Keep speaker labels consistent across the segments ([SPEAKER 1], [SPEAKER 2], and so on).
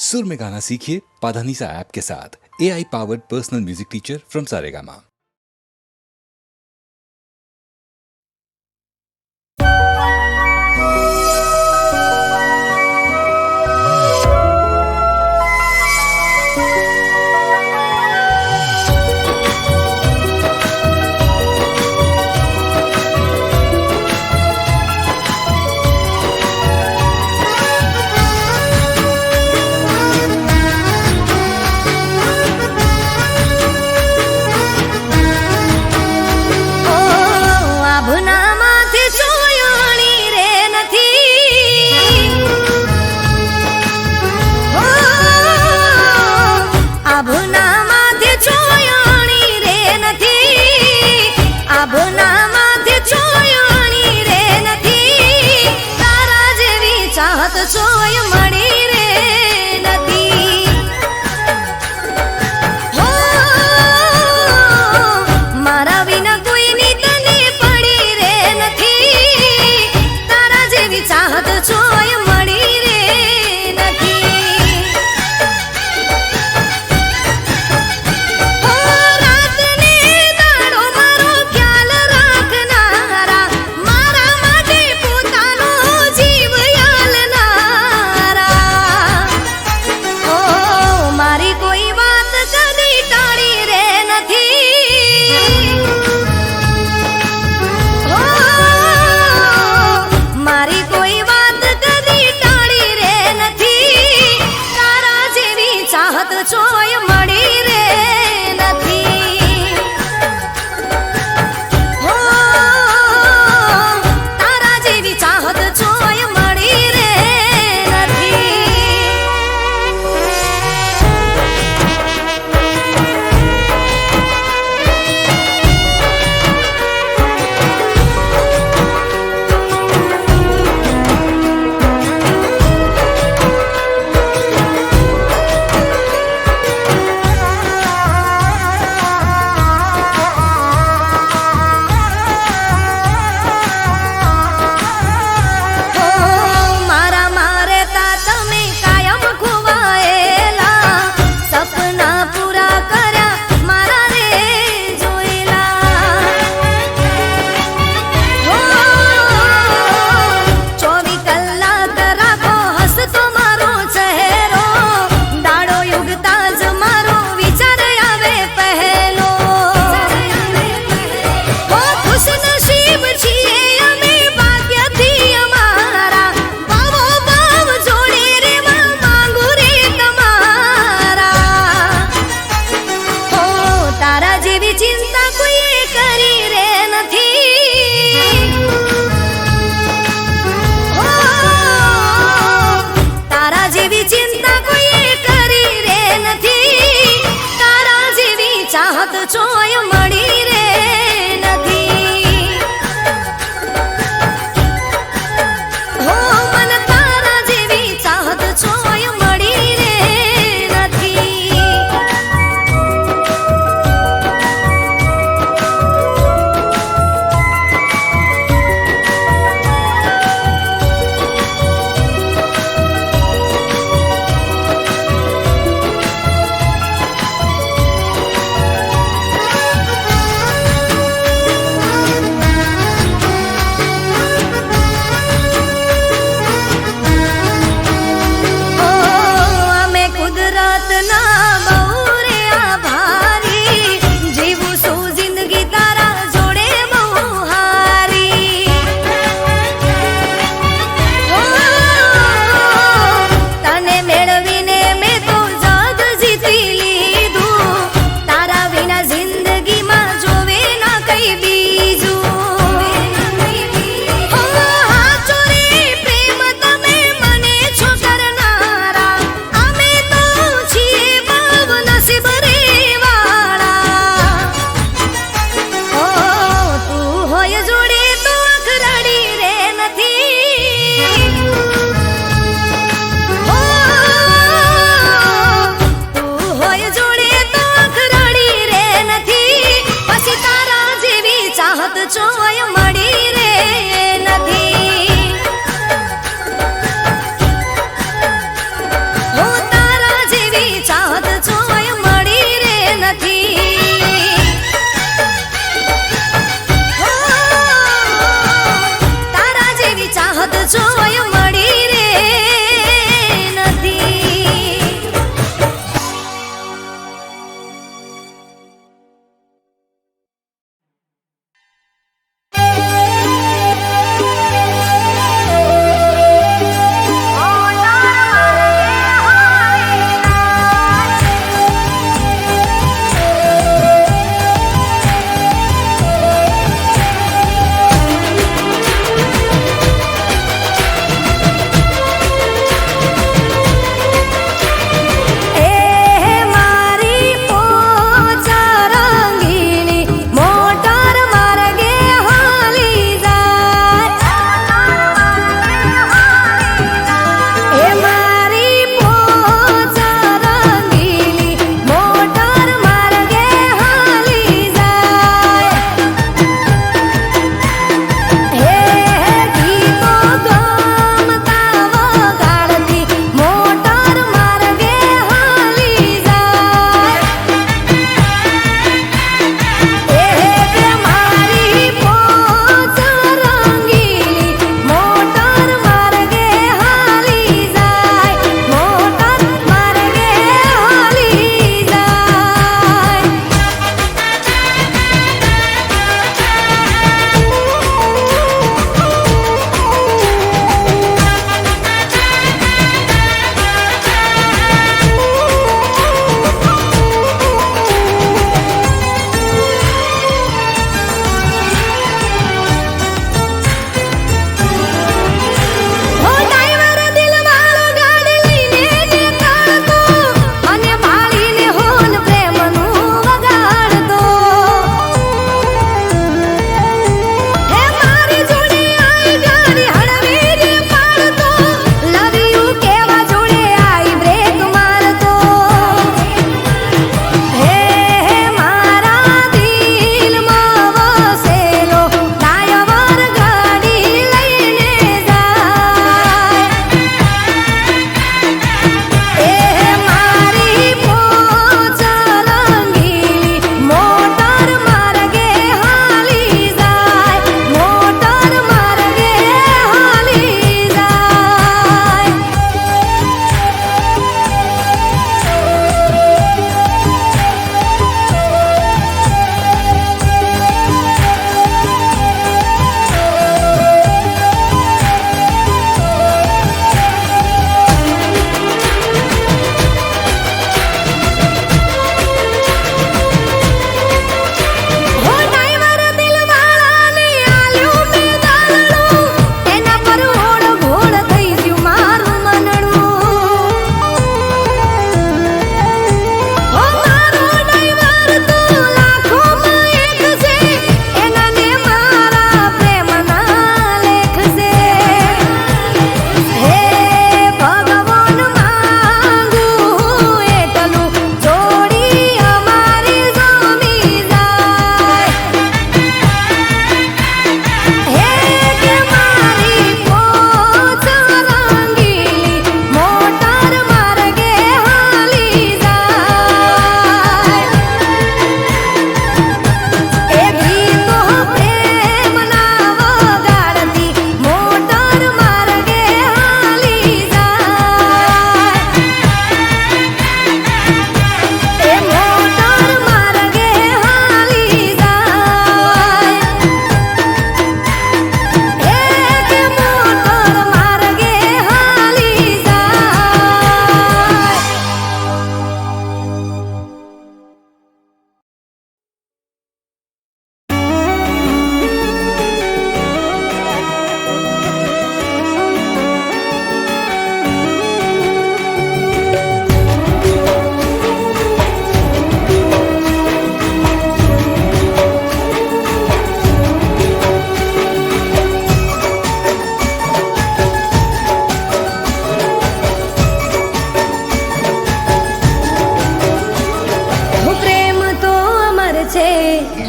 [SPEAKER 1] सुर में गाना सीखिए पाधानीसा ऐप के साथ। AI powered personal music teacher from Saregama.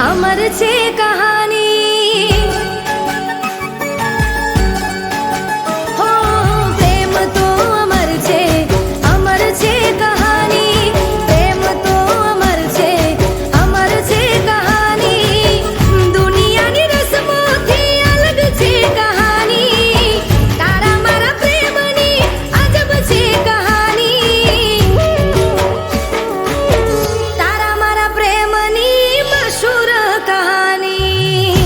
[SPEAKER 2] અમર છે કહાની હો પ્રેમ તો અમર છે કહાની પ્રેમ તો અમર છે કહાની દુનિયાની રસમોથી અલગ છે કહાની તારા મારા પ્રેમની અજબ છે કહાની તારા મારા પ્રેમની મશહૂર કહાની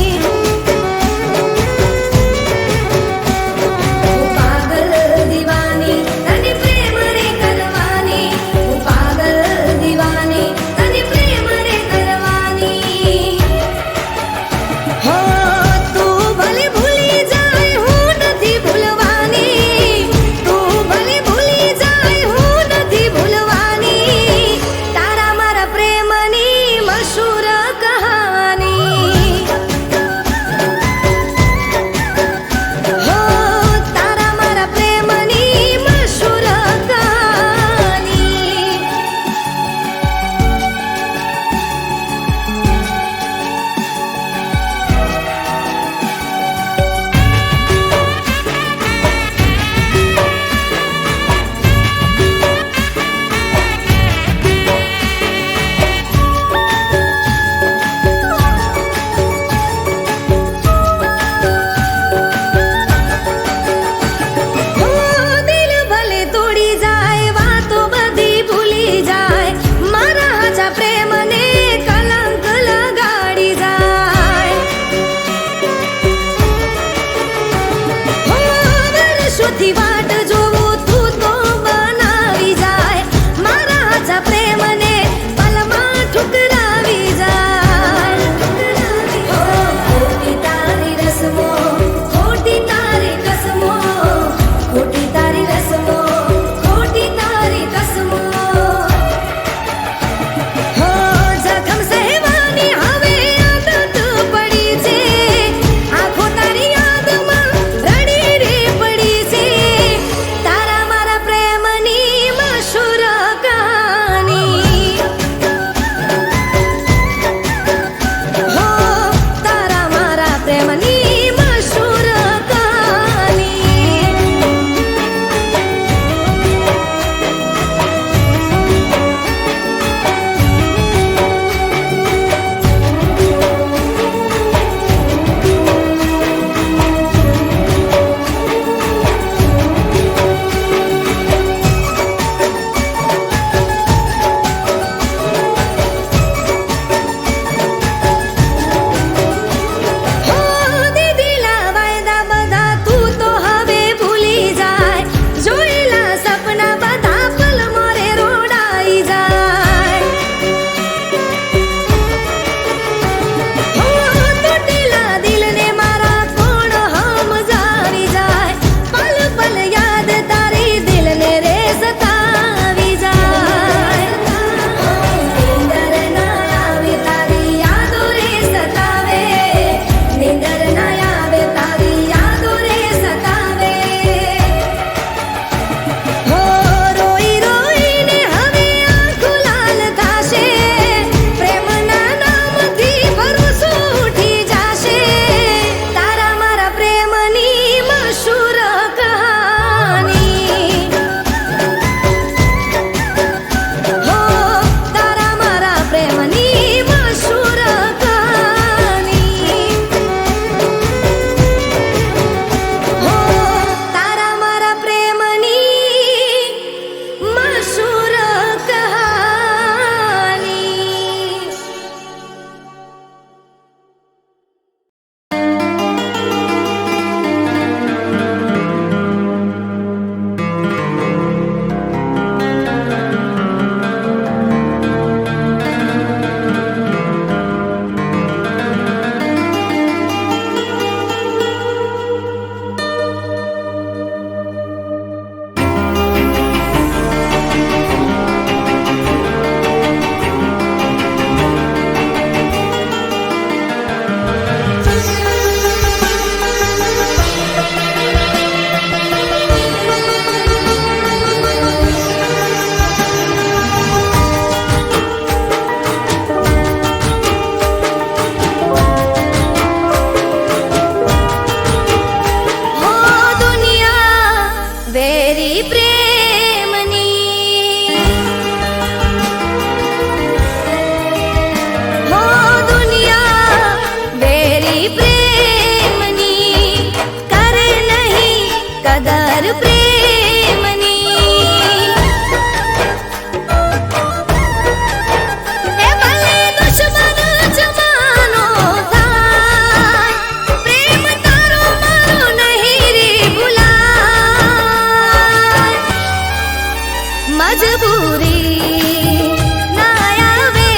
[SPEAKER 2] મજબૂરી ના આવે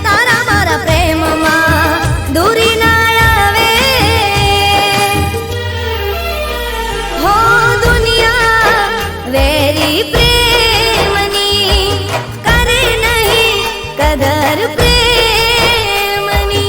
[SPEAKER 2] તારા મારા પ્રેમમાં દૂરી ના આવે હો દુનિયા વેરી પ્રેમની કરે નહીં કદર પ્રેમની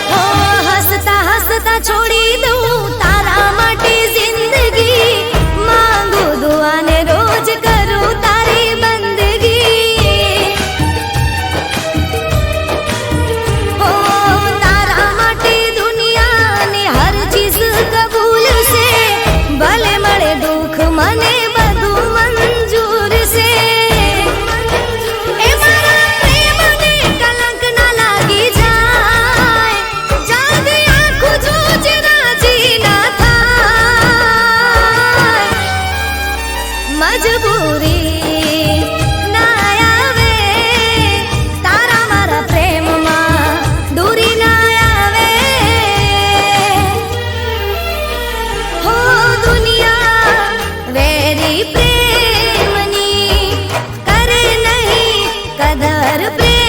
[SPEAKER 2] હો હસતા હસતા છોડી દઉં તારા માટે જિંદગી માંગુ દુઆને રોજ કરું તારી બંદગી હો તારા માટે દુનિયાને હર ચીજ કબૂલ છે ભલે મળે દુઃખ મને બધું મંજૂર છે એ મારા પ્રેમને કલંક ના લાગી જાય જાગે આંખું જોજ રાજી ના થાય મજબૂરી ના આવે તારા મારા પ્રેમમાં દૂરી ના આવે હો દુનિયા વેરી પ્રેમની કરે નહીં કદર પ્રેમની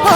[SPEAKER 2] હો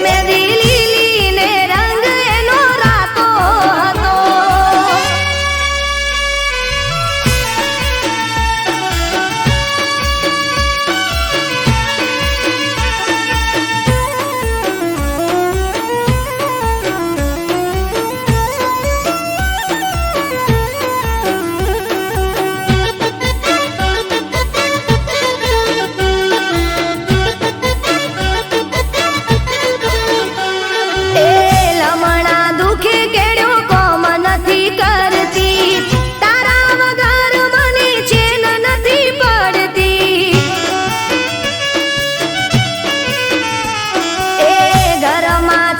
[SPEAKER 2] મેદી લીલી ને રંગ એનો રાતો હતો.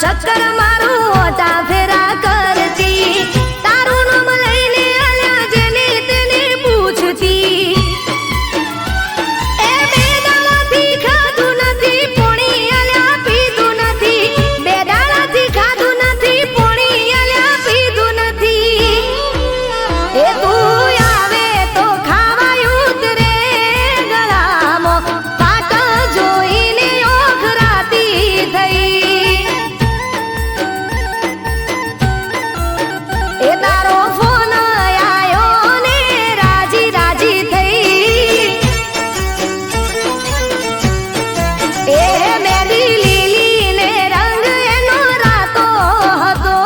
[SPEAKER 2] ચક્કર મારું ઓટા ફેરા કરતી, તારું નામ લઈને આલ્યા જેને તેને પૂછતી. એ બે દાડાથી ખાધું નથી પોણી આલ્યા પીધું નથી, બે દાડાથી ખાધું નથી પોણી આલ્યા પીધું નથી. એ તું આવે તો ખાવાયું ઉતરે ગળામાં, પાટ જોઈને ઓખરાતી થઈ. એ તારો ફોન આયો ને રાજી રાજી થઈ. એ મેદી લીલી ને રંગ એનો રાતો હતો.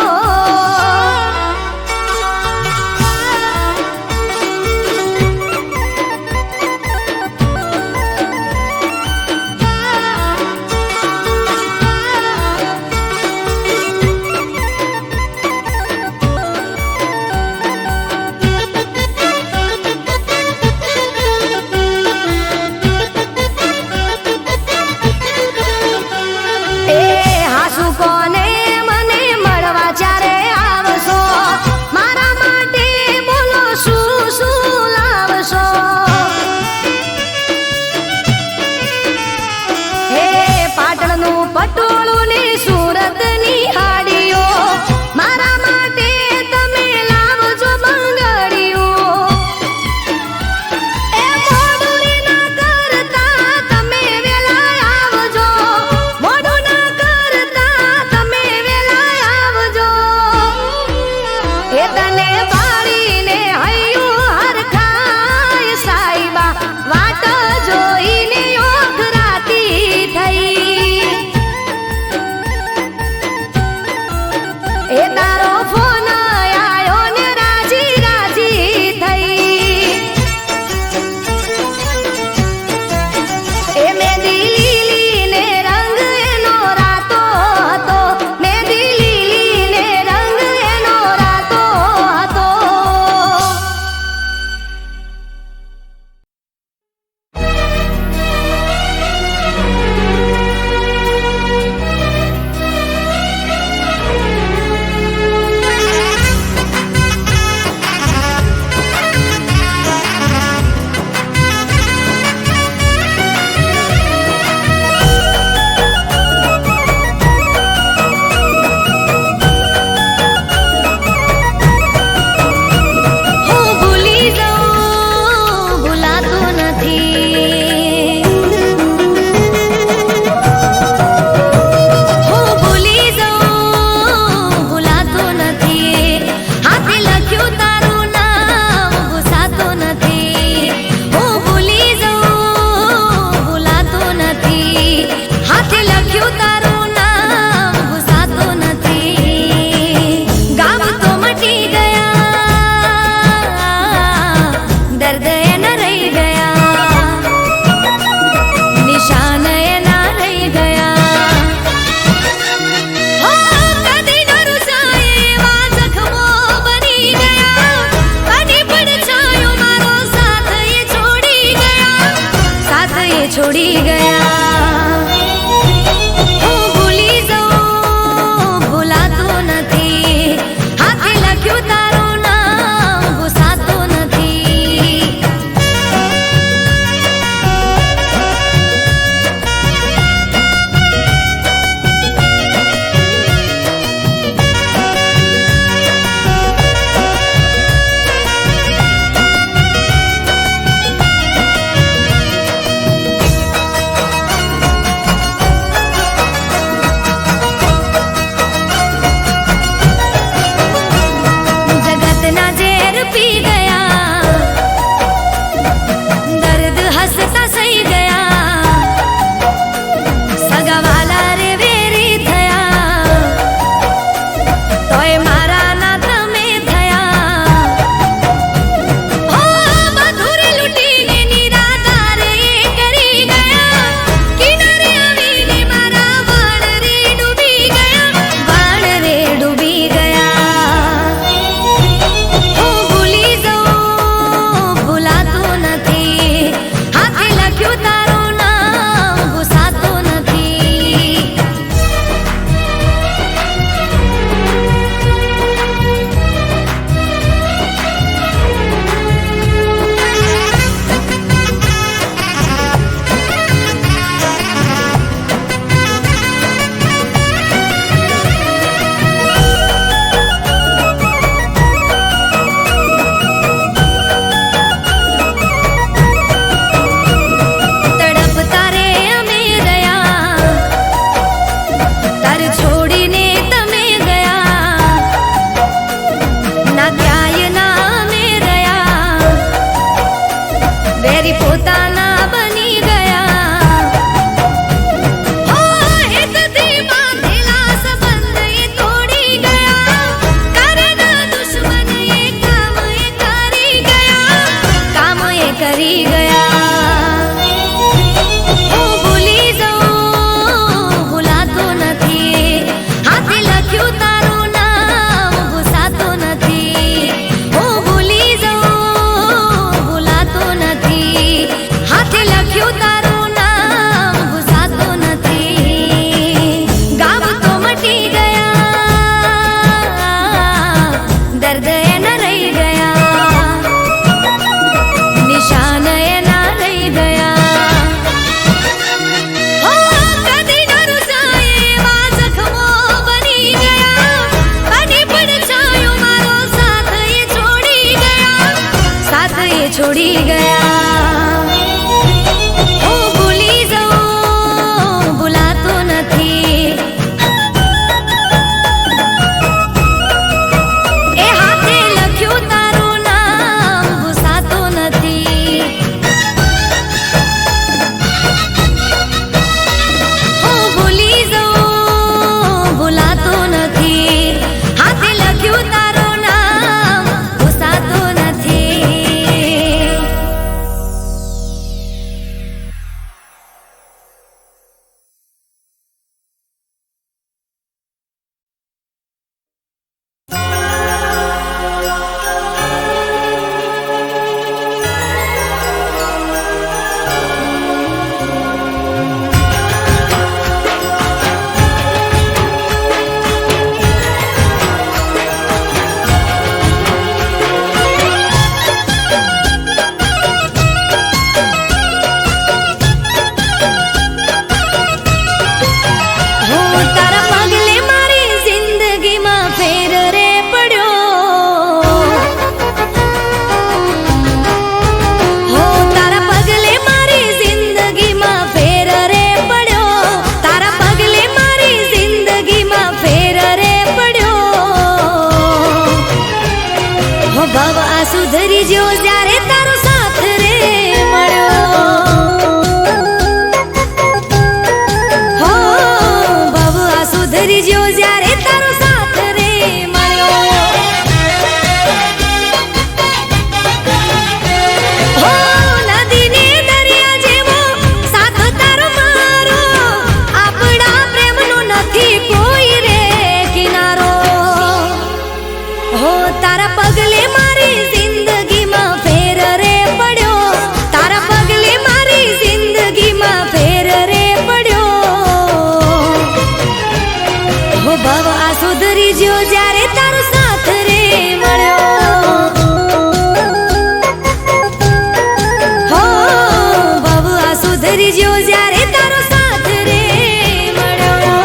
[SPEAKER 2] કોને મને મળવા ચારે આવશો, મારા માટે બોલો શું શું લાવશો. હે પાટણનું પટોળું ને સુરતની હાડીઓ, મારા માટે તમે લાવજો બંગડીઓ. એ મોડું ના કરતા તમે વેલા આવજો, મોડું ના તમે વેલા આવજો. એ તને પાડીને હૈયું હરખાય સાઈબા, વાટ જોઈને ઓખરાતી થઈ. સુધરી જ્યો જ્યારે તારો સાથ રે મળ્યો. હો ભવ આ સુધરી જ્યો જ્યારે તારો સાથ રે મળ્યો.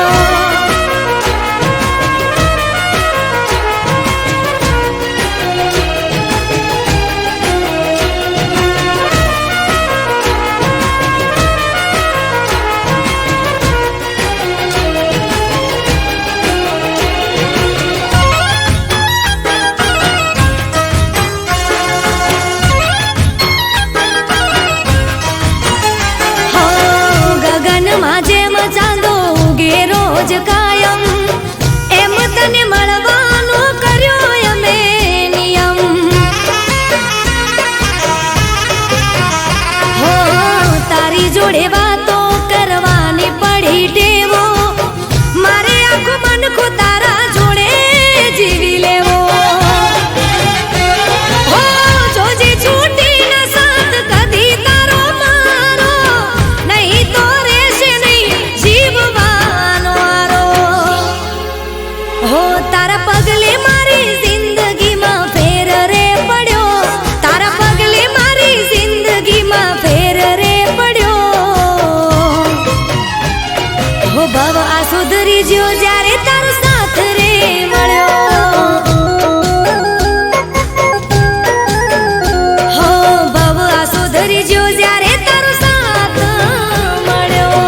[SPEAKER 2] જેમ ચાંદો ઉગે રોજ કાયમ એમ તને મળવાનો કર્યો અમે નિયમ. હો તારી જોડે વાતો કરવાની પડી ટેવો મારે આખું મનખું તારા જોડે જીવી લેવો. હો જોજે છૂટી ન સાથ કદી તારો મારો નહીં તો તારા પગલે મારી જિંદગીમાં ફેર રે પડ્યો. તારા પગલે મારી જિંદગીમાં ફેર રે પડ્યો. હો ભવ આ સુધરી જ્યો જ્યારે તારો સાથ રે મળ્યો. હો ભવ આ સુધરી જ્યો જ્યારે તારો સાથ મળ્યો.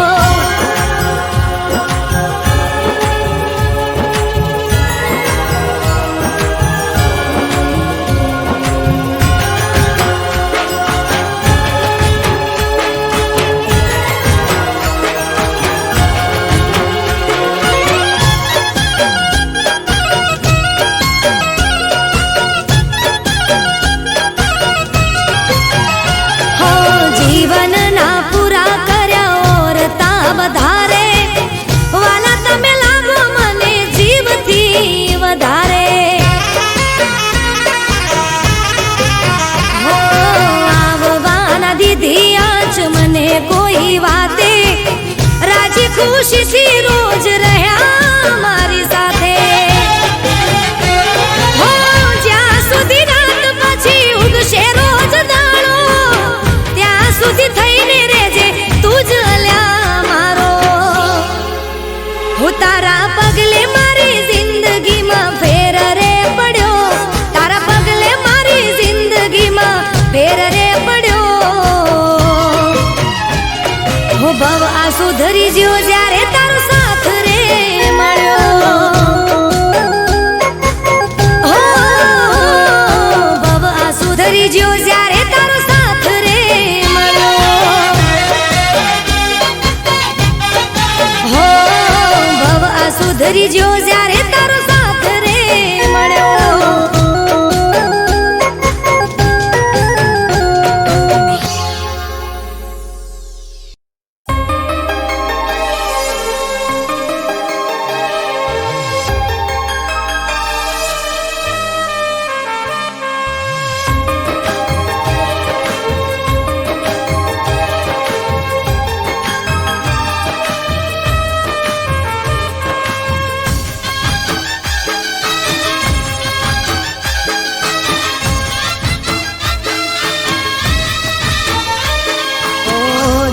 [SPEAKER 2] જીવનના પૂરા કર્યા ઓરતા વધારે વાલા તમે લાગો મને જીવથી વધારે. હો આવવાના દીધી આજ મને કોઈ વાતે રાજી ખુશીથી રોજ રહ્યા મારી સાથે. હો જ્યાં સુધી રાત પછી ઉગશે રોજ દાડો સુધી થઈને રેજે તું જ અલ્યા મારો. હું તારા પગલે મારી જિંદગીમાં ફેર રે પડ્યો. તારા પગલે મારી જિંદગીમાં ફેર રે પડ્યો. હું ભવ આ સુધરી જ્યો જ્યારે તારો સાથ રે મળ્યો. હો ભવ આ સુધરી જ્યો જ્યારે તારો સાથ રે સુધરી જ્યો જ્યારે તારો સાથ રે મળ્યો.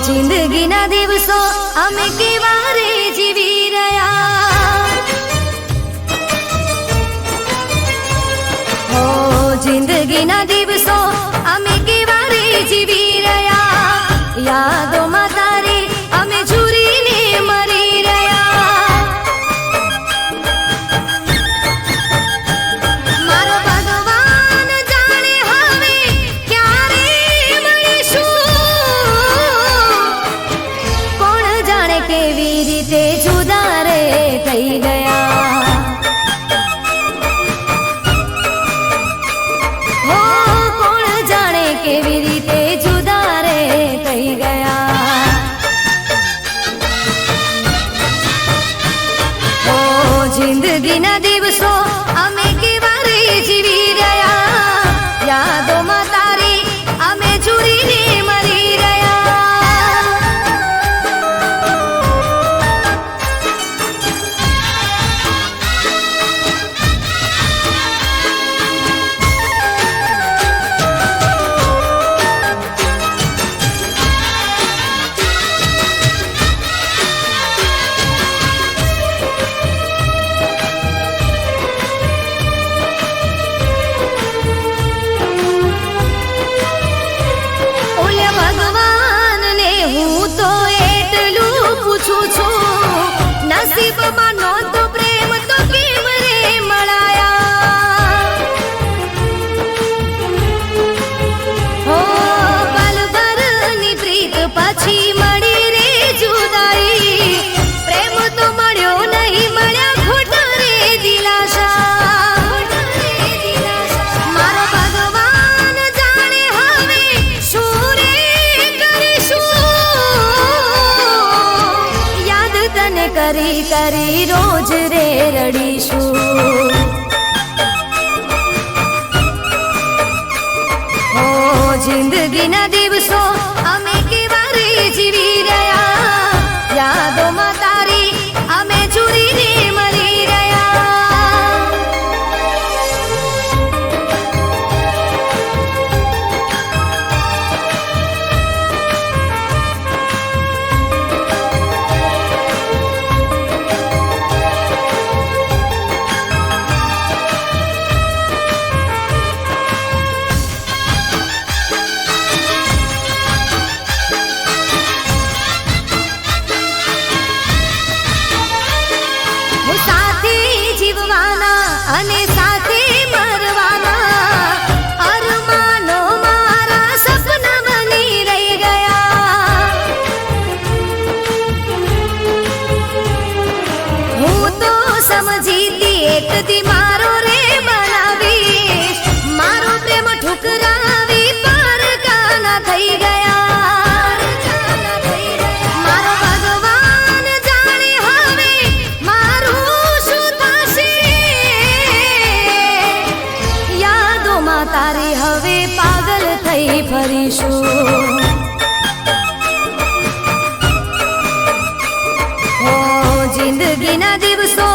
[SPEAKER 2] જિંદગીના દિવસો અમે કેવા રે જીવી રહ્યા. હો જિંદગીના દિવસો અમે કેવા રે જીવી રહ્યા. યાદોમાં તારી અમે ઝૂરીને મરી રહ્યા. મારો ભગવાન જાણે હવે ક્યારે કેવી રીતે જુદા રે થઈ ગયા. હો કોણ જાણે કેવી રીતે જુદા રે થઈ ગયા. હો જિંદગીના દિવસો અમે કેવા રે જીવી રહ્યા. યાદોમાં તારી અમે ઝૂરીને મરી રહ્યા. લગ્ન કરી કરી રોજ રે રડીશું. ઓ જિંદગીના દિવસો અમે કેવા રે જીવી રહ્યા, યાદોમાં તારી અમે ચૂરીને મરી રહ્યા. અને સાથે મરવાના અરમાનો મારા સપના બની રહી ગયા. હું તો સમજીતી એકથી મારો રે બનાવીશ, મારો પ્રેમ ઠુકરાવી પારકાના થઈ ગયા. મારો ભગવાન જાણે હવે મારું શું થશે. યાદોમાં તારી હવે પાગલ થઈ ફરીશું. ઓ જિંદગીના દિવસો